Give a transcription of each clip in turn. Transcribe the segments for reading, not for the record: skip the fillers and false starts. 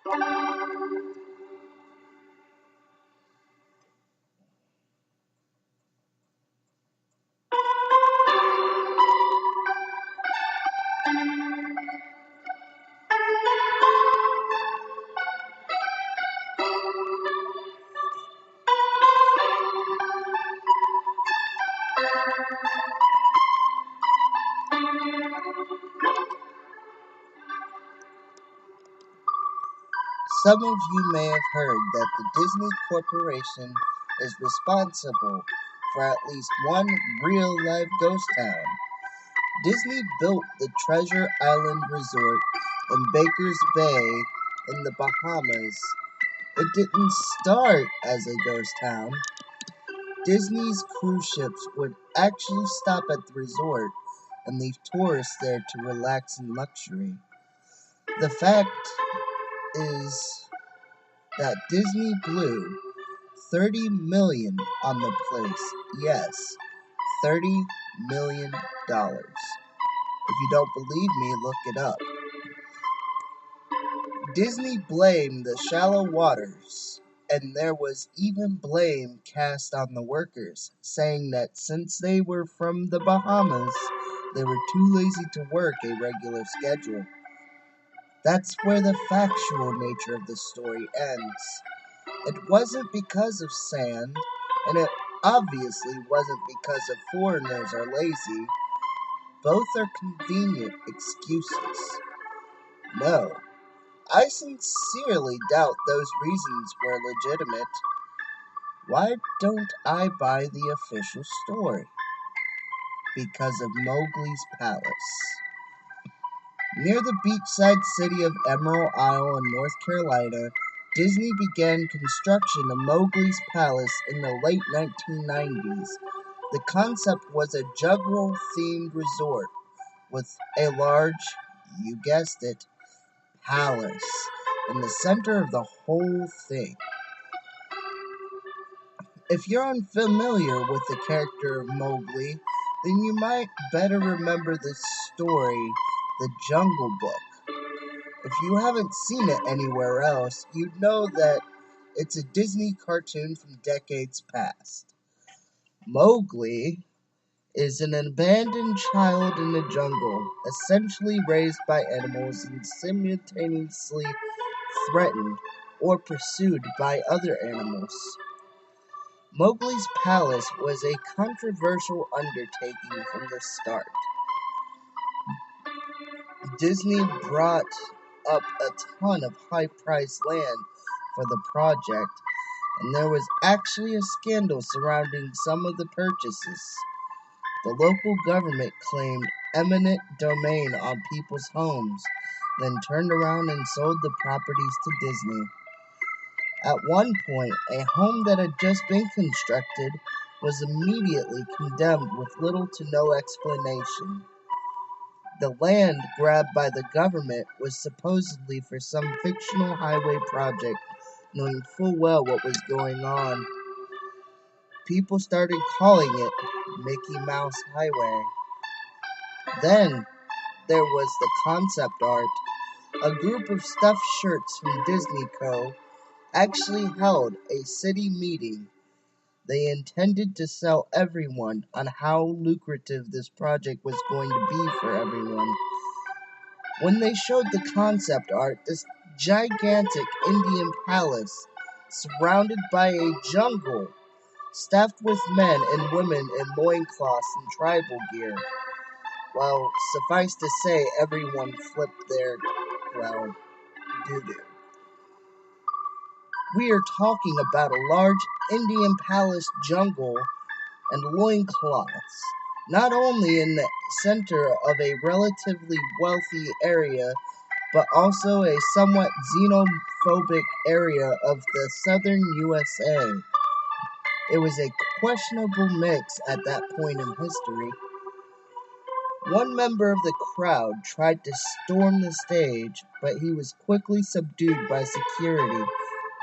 Some of you may have heard that the Disney Corporation is responsible for at least one real-life ghost town. Disney built the Treasure Island Resort in Baker's Bay in the Bahamas. It didn't start as a ghost town. Disney's cruise ships would actually stop at the resort and leave tourists there to relax in luxury. The fact is that Disney blew $30 million on the place. Yes, $30 million. If you don't believe me, look it up. Disney blamed the shallow waters, and there was even blame cast on the workers, saying that since they were from the Bahamas, they were too lazy to work a regular schedule. That's where the factual nature of the story ends. It wasn't because of sand, and it obviously wasn't because of foreigners are lazy. Both are convenient excuses. No, I sincerely doubt those reasons were legitimate. Why don't I buy the official story? Because of Mowgli's Palace. Near the beachside city of Emerald Isle in North Carolina, Disney began construction of Mowgli's Palace in the late 1990s. The concept was a jungle-themed resort with a large, you guessed it, palace in the center of the whole thing. If you're unfamiliar with the character of Mowgli, then you might better remember the story, The Jungle Book. If you haven't seen it anywhere else, you'd know that it's a Disney cartoon from decades past. Mowgli is an abandoned child in the jungle, essentially raised by animals and simultaneously threatened or pursued by other animals. Mowgli's Palace was a controversial undertaking from the start. Disney brought up a ton of high-priced land for the project, and there was actually a scandal surrounding some of the purchases. The local government claimed eminent domain on people's homes, then turned around and sold the properties to Disney. At one point, a home that had just been constructed was immediately condemned with little to no explanation. The land grabbed by the government was supposedly for some fictional highway project, knowing full well what was going on. People started calling it Mickey Mouse Highway. Then there was the concept art. A group of stuffed shirts from Disney Co. actually held a city meeting. They intended to sell everyone on how lucrative this project was going to be for everyone. When they showed the concept art, this gigantic Indian palace, surrounded by a jungle, staffed with men and women in loincloths and tribal gear. Well, suffice to say, everyone flipped their, doo-doo. We are talking about a large Indian palace jungle and loincloths, not only in the center of a relatively wealthy area, but also a somewhat xenophobic area of the southern USA. It was a questionable mix at that point in history. One member of the crowd tried to storm the stage, but he was quickly subdued by security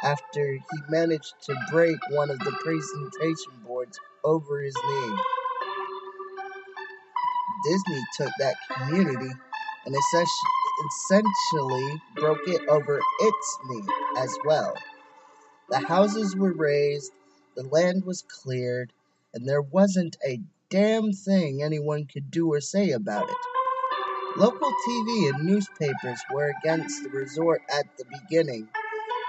after he managed to break one of the presentation boards over his knee. Disney took that community and essentially broke it over its knee as well. The houses were razed, the land was cleared, and there wasn't a damn thing anyone could do or say about it. Local TV and newspapers were against the resort at the beginning,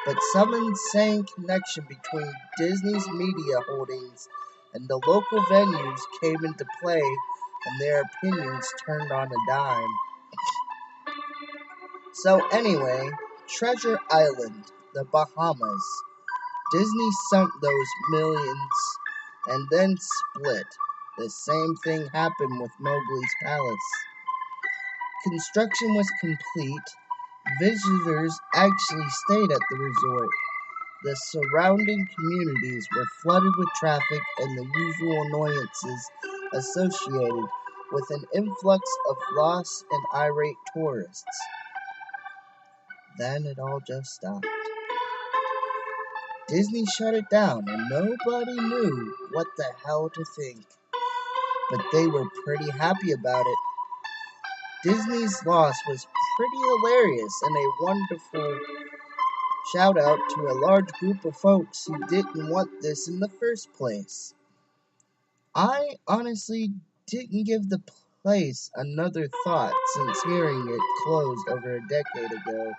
but some insane connection between Disney's media holdings and the local venues came into play, and their opinions turned on a dime. So anyway, Treasure Island, the Bahamas. Disney sunk those millions and then split. The same thing happened with Mowgli's Palace. Construction was complete. Visitors actually stayed at the resort. The surrounding communities were flooded with traffic and the usual annoyances associated with an influx of lost and irate tourists. Then it all just stopped. Disney shut it down and nobody knew what the hell to think. But they were pretty happy about it. Disney's loss was pretty hilarious and a wonderful shout out to a large group of folks who didn't want this in the first place. I honestly didn't give the place another thought since hearing it closed over a decade ago.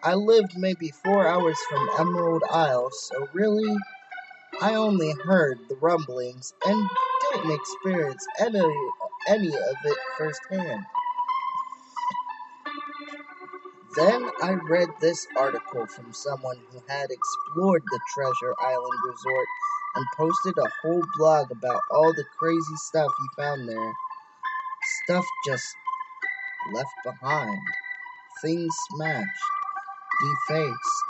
I lived maybe 4 hours from Emerald Isle, so really, I only heard the rumblings and didn't experience any of it firsthand. Then I read this article from someone who had explored the Treasure Island Resort and posted a whole blog about all the crazy stuff he found there. Stuff just left behind. Things smashed, defaced,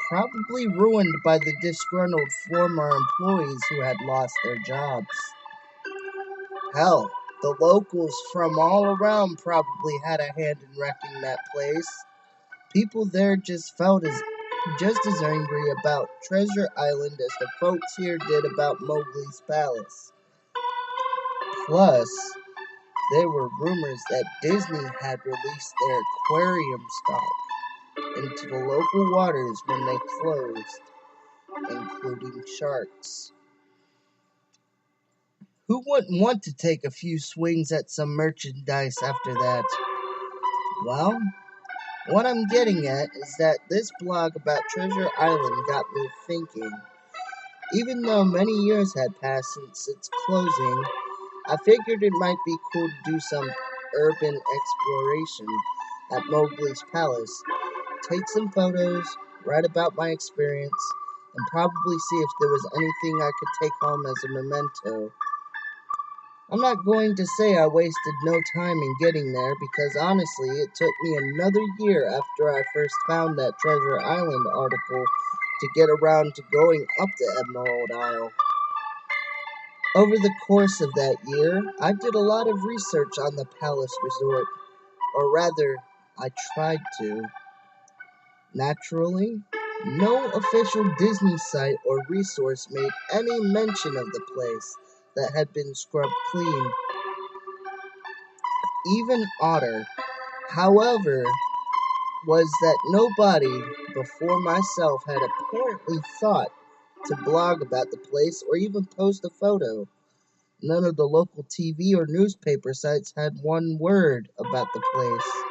probably ruined by the disgruntled former employees who had lost their jobs. Hell, the locals from all around probably had a hand in wrecking that place. People there just felt just as angry about Treasure Island as the folks here did about Mowgli's Palace. Plus, there were rumors that Disney had released their aquarium stock into the local waters when they closed, including sharks. Who wouldn't want to take a few swings at some merchandise after that? Well, what I'm getting at is that this blog about Treasure Island got me thinking. Even though many years had passed since its closing, I figured it might be cool to do some urban exploration at Mowgli's Palace, take some photos, write about my experience, and probably see if there was anything I could take home as a memento. I'm not going to say I wasted no time in getting there because honestly it took me another year after I first found that Treasure Island article to get around to going up the Emerald Isle. Over the course of that year, I did a lot of research on the Palace Resort, or rather, I tried to. Naturally, no official Disney site or resource made any mention of the place that had been scrubbed clean. Even odder, however, was that nobody before myself had apparently thought to blog about the place or even post a photo. None of the local TV or newspaper sites had one word about the place,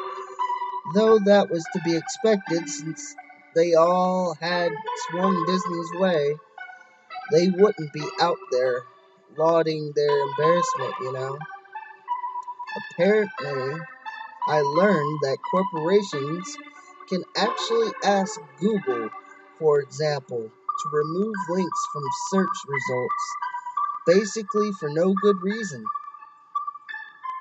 though that was to be expected since they all had swung Disney's way. They wouldn't be out there lauding their embarrassment, you know. Apparently, I learned that corporations can actually ask Google, for example, to remove links from search results, basically for no good reason.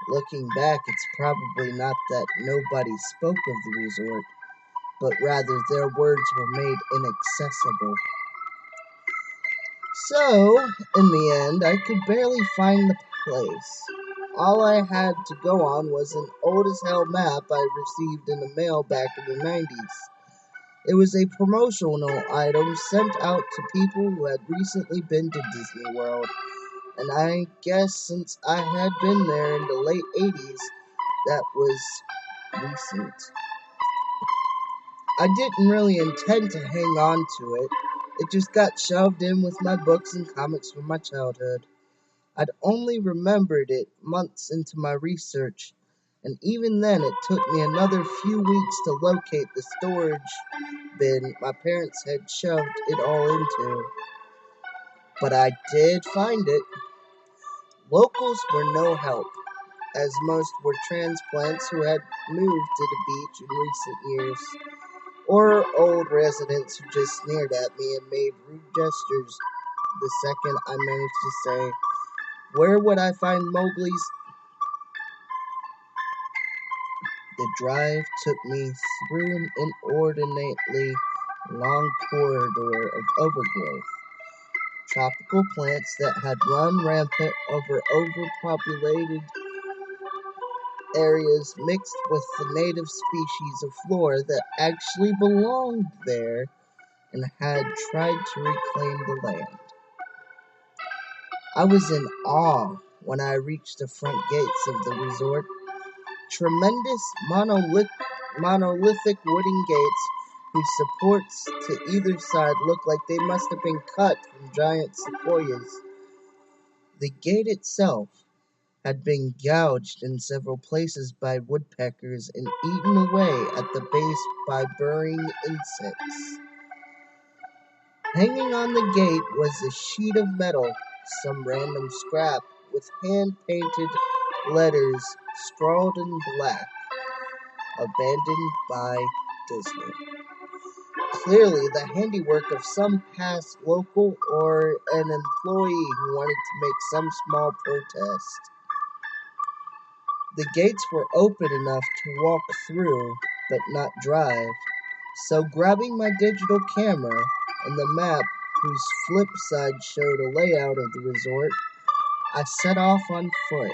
Looking back, it's probably not that nobody spoke of the resort, but rather their words were made inaccessible. So, in the end, I could barely find the place. All I had to go on was an old as hell map I received in the mail back in the 90s. It was a promotional item sent out to people who had recently been to Disney World, and I guess since I had been there in the late 80s, that was recent. I didn't really intend to hang on to it. It just got shoved in with my books and comics from my childhood. I'd only remembered it months into my research, and even then it took me another few weeks to locate the storage bin my parents had shoved it all into. But I did find it. Locals were no help, as most were transplants who had moved to the beach in recent years, or old residents who just sneered at me and made rude gestures the second I managed to say, "Where would I find Mowgli's?" The drive took me through an inordinately long corridor of overgrowth, tropical plants that had run rampant over overpopulated areas mixed with the native species of flora that actually belonged there and had tried to reclaim the land. I was in awe when I reached the front gates of the resort. Tremendous monolithic wooden gates whose supports to either side looked like they must have been cut from giant sequoias. The gate itself had been gouged in several places by woodpeckers and eaten away at the base by burrowing insects. Hanging on the gate was a sheet of metal, some random scrap, with hand-painted letters scrawled in black, abandoned by Disney. Clearly the handiwork of some past local or an employee who wanted to make some small protest. The gates were open enough to walk through, but not drive, so grabbing my digital camera and the map whose flip side showed a layout of the resort, I set off on foot.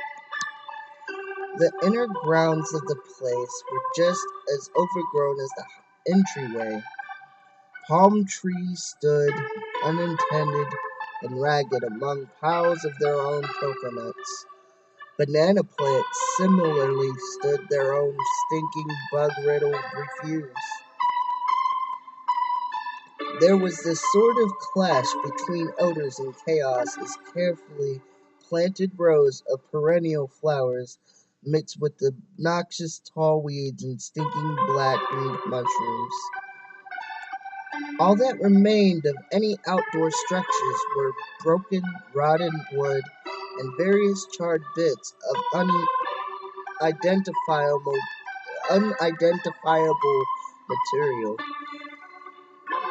The inner grounds of the place were just as overgrown as the entryway. Palm trees stood, unattended and ragged, among piles of their own coconuts. Banana plants similarly stood their own stinking, bug-riddled refuse. There was this sort of clash between odors and chaos as carefully planted rows of perennial flowers mixed with the noxious tall weeds and stinking blackened mushrooms. All that remained of any outdoor structures were broken, rotten wood and various charred bits of unidentifiable material.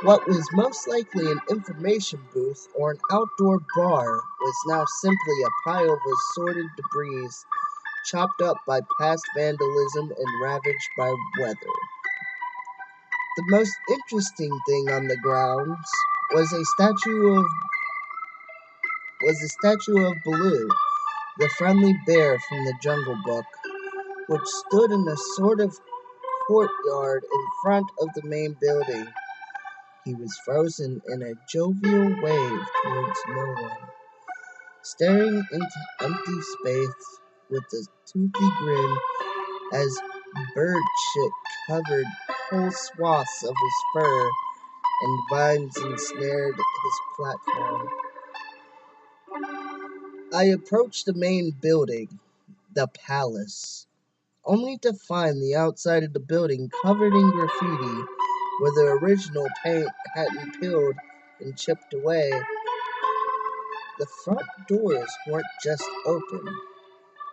What was most likely an information booth or an outdoor bar was now simply a pile of assorted debris, chopped up by past vandalism and ravaged by weather. The most interesting thing on the grounds was a statue of Baloo, the friendly bear from the Jungle Book, which stood in a sort of courtyard in front of the main building. He was frozen in a jovial wave towards no one, staring into empty space with a toothy grin as bird shit covered whole swaths of his fur and vines ensnared his platform. I approached the main building, the palace, only to find the outside of the building covered in graffiti where the original paint hadn't peeled and chipped away. The front doors weren't just open,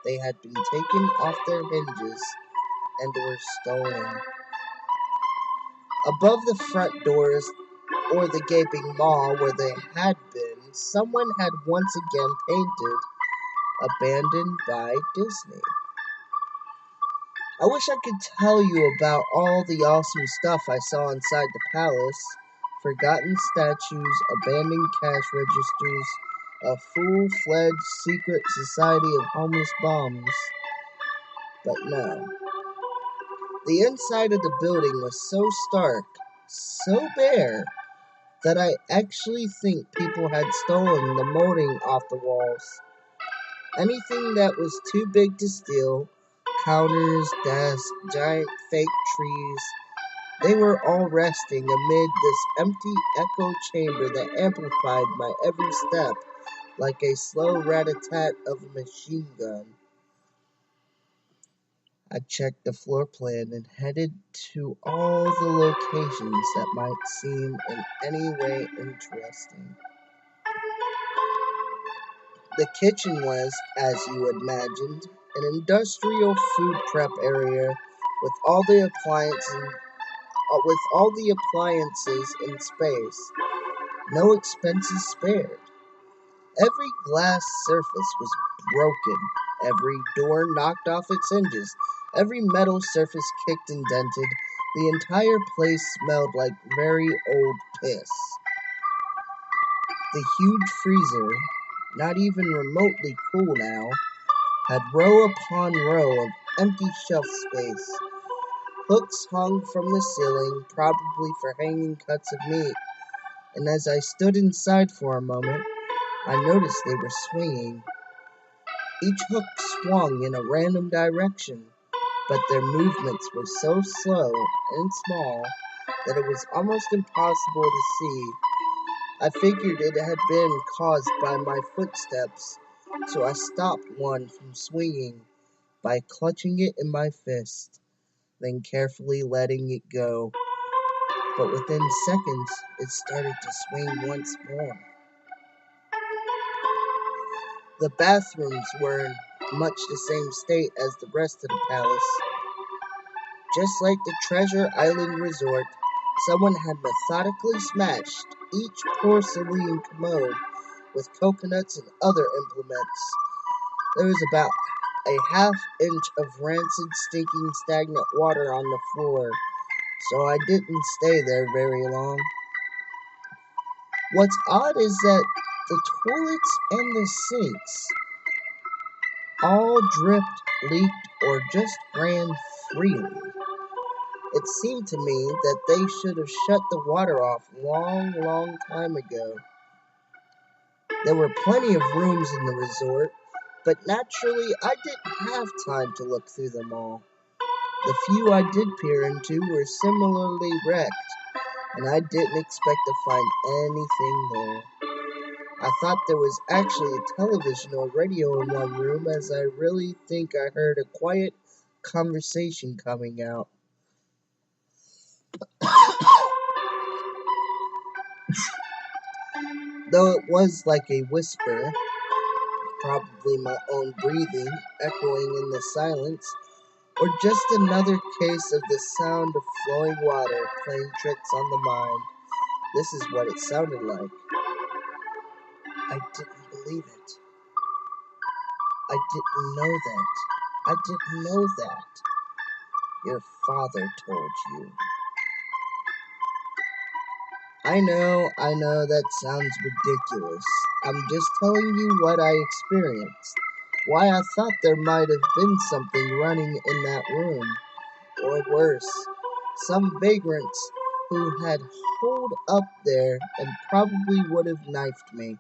they had been taken off their hinges and were stolen. Above the front doors, or the gaping maw where they had been, someone had once again painted, "Abandoned by Disney." I wish I could tell you about all the awesome stuff I saw inside the palace. Forgotten statues, abandoned cash registers, a full-fledged secret society of homeless bums. But no. The inside of the building was so stark, so bare, that I actually think people had stolen the molding off the walls. Anything that was too big to steal Counters, desks, giant fake trees. They were all resting amid this empty echo chamber that amplified my every step like a slow rat-a-tat of a machine gun. I checked the floor plan and headed to all the locations that might seem in any way interesting. The kitchen was, as you had imagined, an industrial food prep area with all the appliances in space, no expenses spared. Every glass surface was broken, every door knocked off its hinges, every metal surface kicked and dented. The entire place smelled like very old piss. The huge freezer, not even remotely cool now, had row upon row of empty shelf space. Hooks hung from the ceiling, probably for hanging cuts of meat, and as I stood inside for a moment, I noticed they were swinging. Each hook swung in a random direction, but their movements were so slow and small that it was almost impossible to see. I figured it had been caused by my footsteps, so I stopped one from swinging by clutching it in my fist, then carefully letting it go. But within seconds, it started to swing once more. The bathrooms were in much the same state as the rest of the palace. Just like the Treasure Island Resort, someone had methodically smashed each porcelain commode with coconuts and other implements. There was about a half-inch of rancid, stinking, stagnant water on the floor, so I didn't stay there very long. What's odd is that the toilets and the sinks all dripped, leaked, or just ran freely. It seemed to me that they should have shut the water off long time ago. There were plenty of rooms in the resort, but naturally I didn't have time to look through them all. The few I did peer into were similarly wrecked, and I didn't expect to find anything there. I thought there was actually a television or radio in one room, as I really think I heard a quiet conversation coming out. Though it was like a whisper, probably my own breathing echoing in the silence, or just another case of the sound of flowing water playing tricks on the mind. This is what it sounded like. I didn't believe it. I didn't know that. I didn't know that. Your father told you. I know that sounds ridiculous. I'm just telling you what I experienced. Why I thought there might have been something running in that room. Or worse, some vagrants who had holed up there and probably would have knifed me.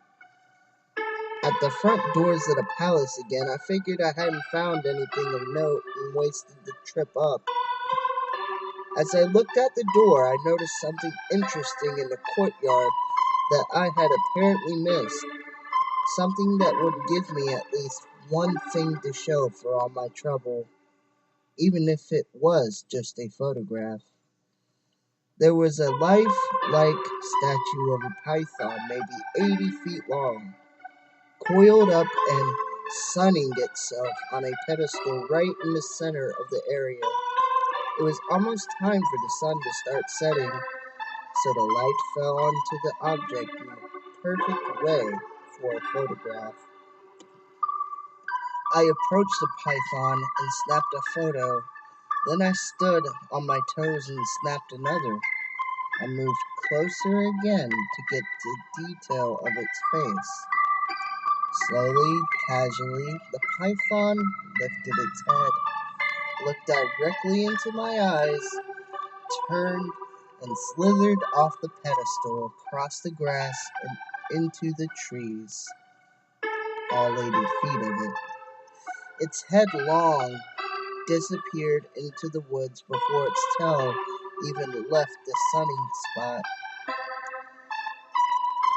At the front doors of the palace again, I figured I hadn't found anything of note and wasted the trip up. As I looked at the door, I noticed something interesting in the courtyard that I had apparently missed. Something that would give me at least one thing to show for all my trouble, even if it was just a photograph. There was a life-like statue of a python, maybe 80 feet long, coiled up and sunning itself on a pedestal right in the center of the area. It was almost time for the sun to start setting, so the light fell onto the object in the perfect way for a photograph. I approached the python and snapped a photo. Then I stood on my toes and snapped another. I moved closer again to get the detail of its face. Slowly, casually, the python lifted its head, looked directly into my eyes, turned, and slithered off the pedestal, across the grass, and into the trees, all 80 feet of it. Its head long, disappeared into the woods before its tail even left the sunning spot.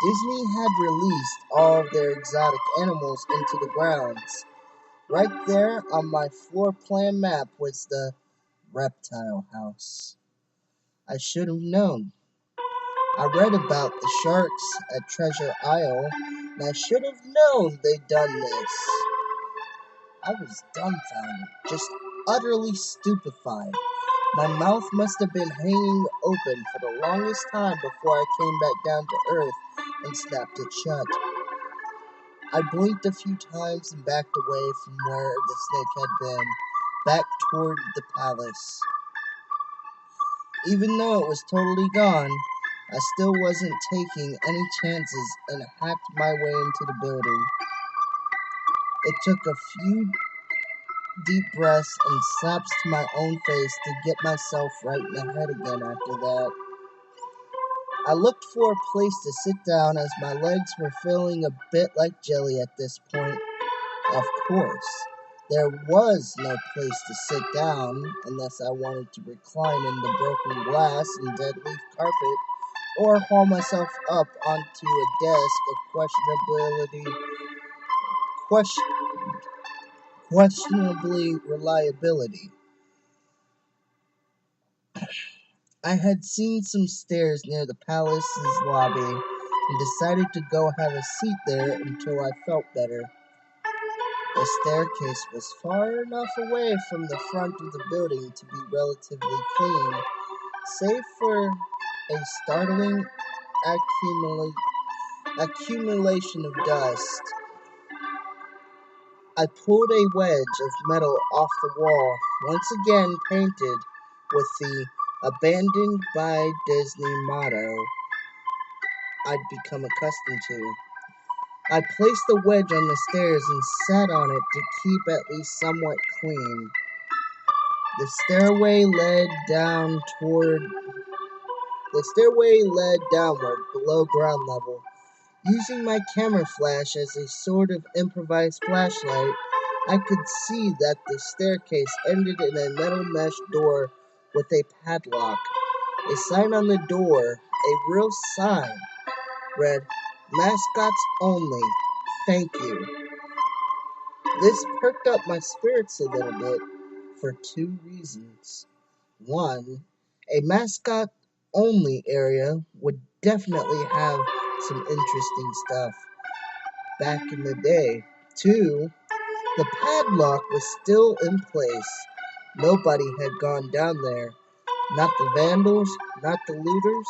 Disney had released all of their exotic animals into the grounds. Right there on my floor plan map was the reptile house. I should have known. I read about the sharks at Treasure Isle, and I should have known they'd done this. I was dumbfounded, just utterly stupefied. My mouth must have been hanging open for the longest time before I came back down to earth and snapped it shut. I blinked a few times and backed away from where the snake had been, back toward the palace. Even though it was totally gone, I still wasn't taking any chances and hacked my way into the building. It took a few deep breaths and slaps to my own face to get myself right in the head again after that. I looked for a place to sit down as my legs were feeling a bit like jelly at this point. Of course, there was no place to sit down unless I wanted to recline in the broken glass and dead leaf carpet or haul myself up onto a desk of questionably reliability. I had seen some stairs near the palace's lobby and decided to go have a seat there until I felt better. The staircase was far enough away from the front of the building to be relatively clean, save for a startling accumulation of dust. I pulled a wedge of metal off the wall, once again painted with the "Abandoned by Disney" motto I'd become accustomed to. I placed the wedge on the stairs and sat on it to keep at least somewhat clean. The stairway led downward below ground level. Using my camera flash as a sort of improvised flashlight, I could see that the staircase ended in a metal mesh door with a padlock. A sign on the door, a real sign, read, "Mascots only. Thank you." This perked up my spirits a little bit for two reasons. One, a mascot only area would definitely have some interesting stuff back in the day. Two, the padlock was still in place. Nobody had gone down there. Not the vandals, not the looters,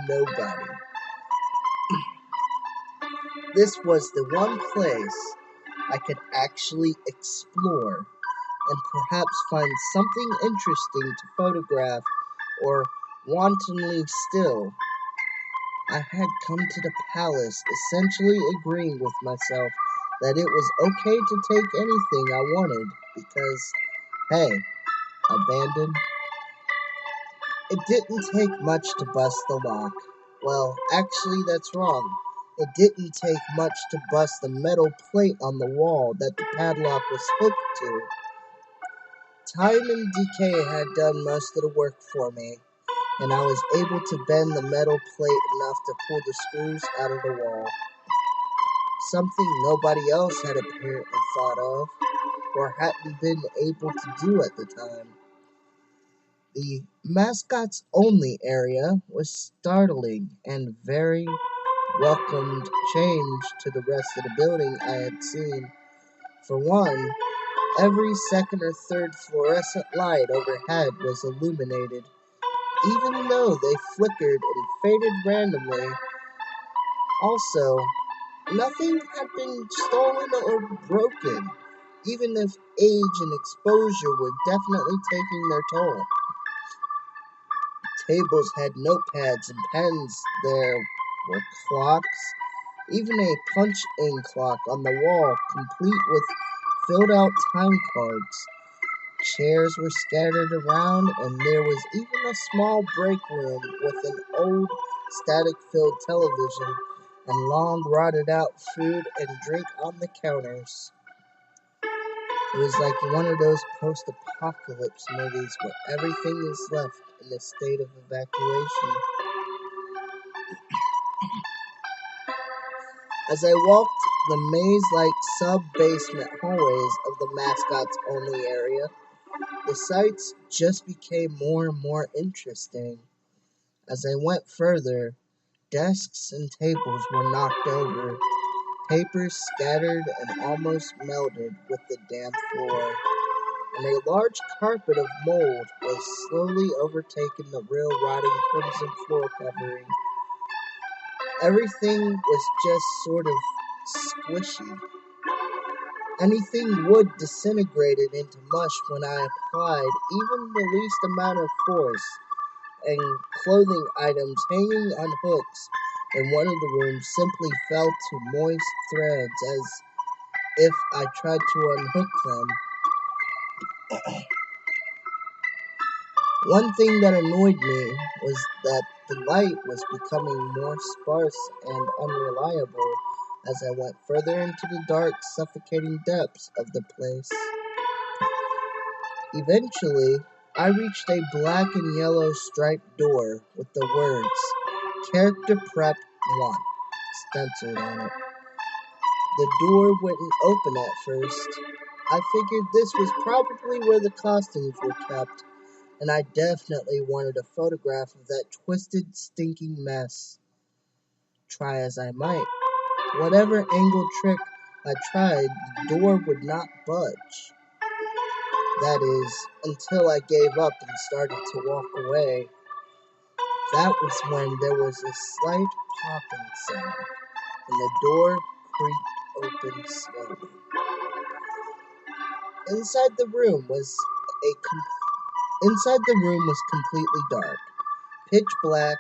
nobody. This was the one place I could actually explore and perhaps find something interesting to photograph or wantonly still. I had come to the palace essentially agreeing with myself that it was okay to take anything I wanted because, hey, abandoned. It didn't take much to bust the lock. Well, actually, that's wrong. It didn't take much to bust the metal plate on the wall that the padlock was hooked to. Time and decay had done most of the work for me, and I was able to bend the metal plate enough to pull the screws out of the wall. Something nobody else had apparently thought of, or hadn't been able to do at the time. The mascots only area was startling and very welcomed change to the rest of the building I had seen. For one, every second or third fluorescent light overhead was illuminated, even though they flickered and faded randomly. Also, nothing had been stolen or broken, even if age and exposure were definitely taking their toll. Tables had notepads and pens. There were clocks, even a punch-in clock on the wall, complete with filled-out time cards. Chairs were scattered around, and there was even a small break room with an old static-filled television and long rotted-out food and drink on the counters. It was like one of those post-apocalypse movies where everything is left in a state of evacuation. As I walked the maze-like sub-basement hallways of the mascot's only area, the sights just became more and more interesting. As I went further, desks and tables were knocked over, papers scattered and almost melted with the damp floor, and a large carpet of mold was slowly overtaking the real rotting crimson floor covering. Everything was just sort of squishy. Anything wood disintegrated into mush when I applied even the least amount of force, and clothing items hanging on hooks in one of the rooms simply fell to moist threads as if I tried to unhook them. One thing that annoyed me was that the light was becoming more sparse and unreliable as I went further into the dark, suffocating depths of the place. Eventually, I reached a black and yellow striped door with the words Character Prep 1 stenciled on it. The door wouldn't open at first. I figured this was probably where the costumes were kept, and I definitely wanted a photograph of that twisted, stinking mess. Try as I might, whatever angle trick I tried, the door would not budge. That is, until I gave up and started to walk away. That was when there was a slight popping sound, and the door creaked open slowly. Inside the room was completely dark, pitch black.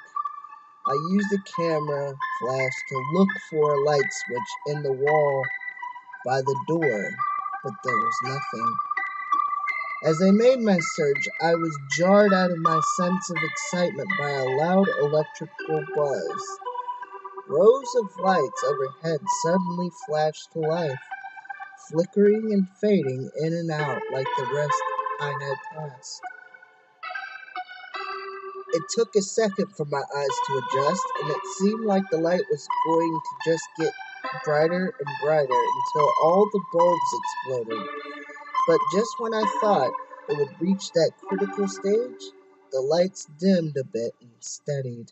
I used a camera flash to look for a light switch in the wall by the door, but there was nothing. As I made my search, I was jarred out of my sense of excitement by a loud electrical buzz. Rows of lights overhead suddenly flashed to life, flickering and fading in and out like the rest I had passed. It took a second for my eyes to adjust, and it seemed like the light was going to just get brighter and brighter until all the bulbs exploded. But just when I thought it would reach that critical stage, the lights dimmed a bit and steadied.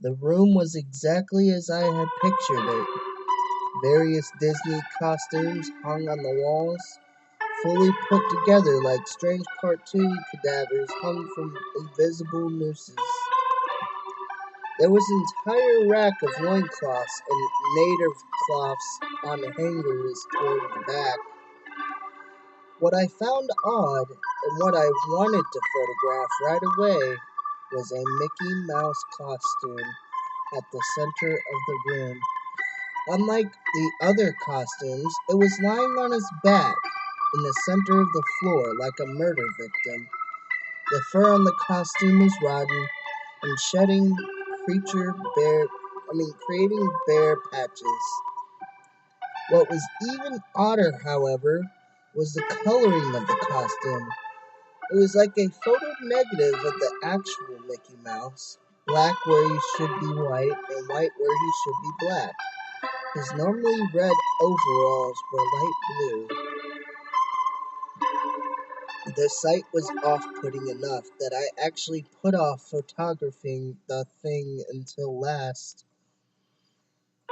The room was exactly as I had pictured it. Various Disney costumes hung on the walls, fully put together like strange cartoon cadavers hung from invisible nooses. There was an entire rack of loincloths and native cloths on hangers toward the back. What I found odd, and what I wanted to photograph right away, was a Mickey Mouse costume at the center of the room. Unlike the other costumes, it was lying on his back in the center of the floor like a murder victim. The fur on the costume was rotten and shedding, creating bare patches. What was even odder, however, was the coloring of the costume. It was like a photo negative of the actual Mickey Mouse, black where he should be white and white where he should be black. His normally red overalls were light blue. The sight was off-putting enough that I actually put off photographing the thing until last.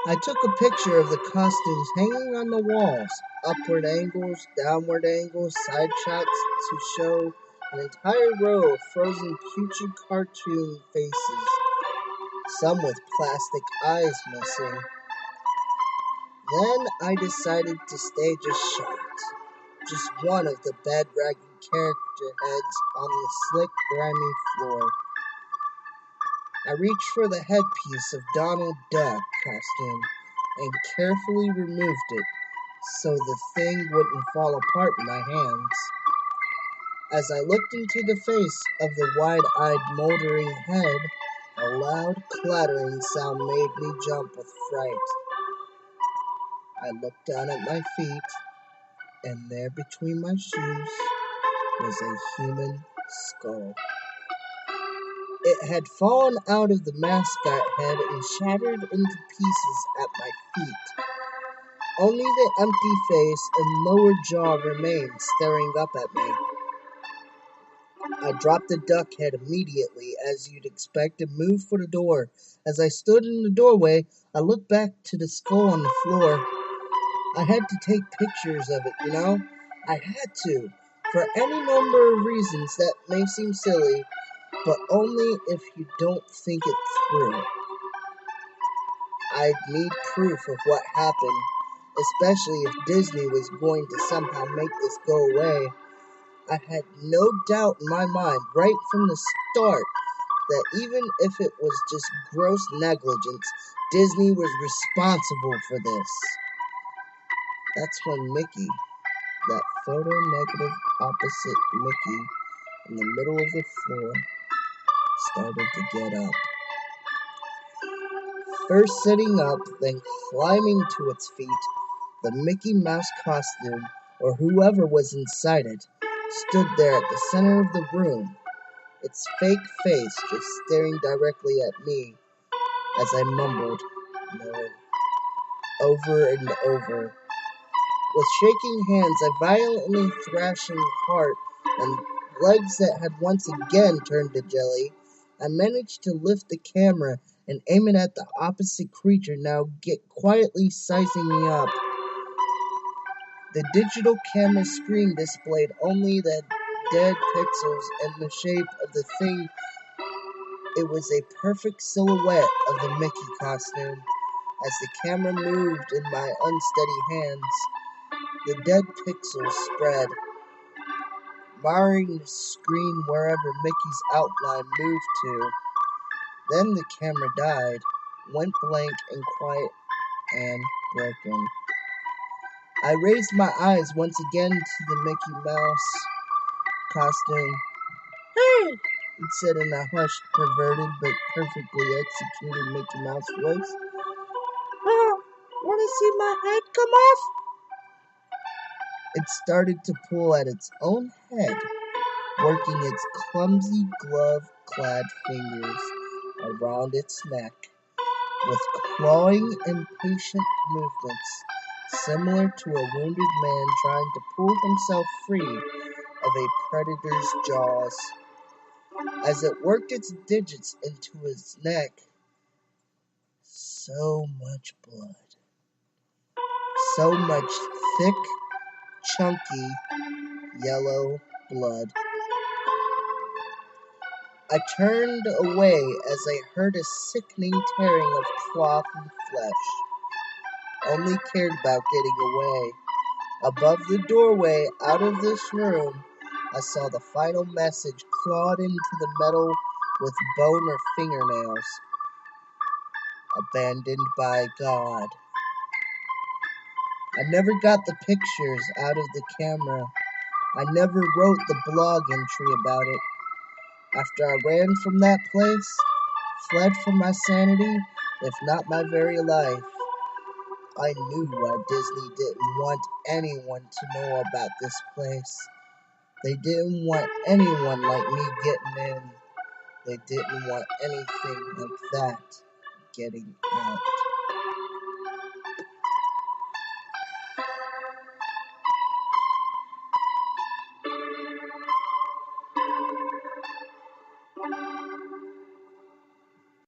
I took a picture of the costumes hanging on the walls, upward angles, downward angles, side shots to show an entire row of frozen putrid cartoon faces, some with plastic eyes missing. Then I decided to stage a shot, just one of the bed-ragging character heads on the slick, grimy floor. I reached for the headpiece of Donald Duck costume and carefully removed it so the thing wouldn't fall apart in my hands. As I looked into the face of the wide-eyed, moldering head, a loud clattering sound made me jump with fright. I looked down at my feet. And there between my shoes was a human skull. It had fallen out of the mascot head and shattered into pieces at my feet. Only the empty face and lower jaw remained staring up at me. I dropped the duck head immediately, as you'd expect, and moved for the door. As I stood in the doorway, I looked back to the skull on the floor. I had to take pictures of it, you know? I had to, for any number of reasons that may seem silly, but only if you don't think it through. I'd need proof of what happened, especially if Disney was going to somehow make this go away. I had no doubt in my mind right from the start that even if it was just gross negligence, Disney was responsible for this. That's when Mickey, that photo negative opposite Mickey in the middle of the floor, started to get up. First sitting up, then climbing to its feet, the Mickey Mouse costume, or whoever was inside it, stood there at the center of the room, its fake face just staring directly at me as I mumbled, "No," over and over. With shaking hands, I violently thrashing heart and legs that had once again turned to jelly, I managed to lift the camera and aim it at the opposite creature, now get quietly sizing me up. The digital camera screen displayed only the dead pixels and the shape of the thing. It was a perfect silhouette of the Mickey costume. As the camera moved in my unsteady hands, the dead pixels spread, marring the screen wherever Mickey's outline moved to. Then the camera died, went blank and quiet and broken. I raised my eyes once again to the Mickey Mouse costume. "Hey!" it said in a hushed, perverted, but perfectly executed Mickey Mouse voice. "Oh, wanna see my head come off?" It started to pull at its own head, working its clumsy glove-clad fingers around its neck, with clawing, impatient movements, similar to a wounded man trying to pull himself free of a predator's jaws. As it worked its digits into his neck, so much blood. So much thick, chunky, yellow blood. I turned away as I heard a sickening tearing of cloth and flesh. Only cared about getting away. Above the doorway, out of this room, I saw the final message clawed into the metal with bone or fingernails. Abandoned by God. I never got the pictures out of the camera. I never wrote the blog entry about it. After I ran from that place, fled from my sanity, if not my very life, I knew why Disney didn't want anyone to know about this place. They didn't want anyone like me getting in. They didn't want anything like that getting out.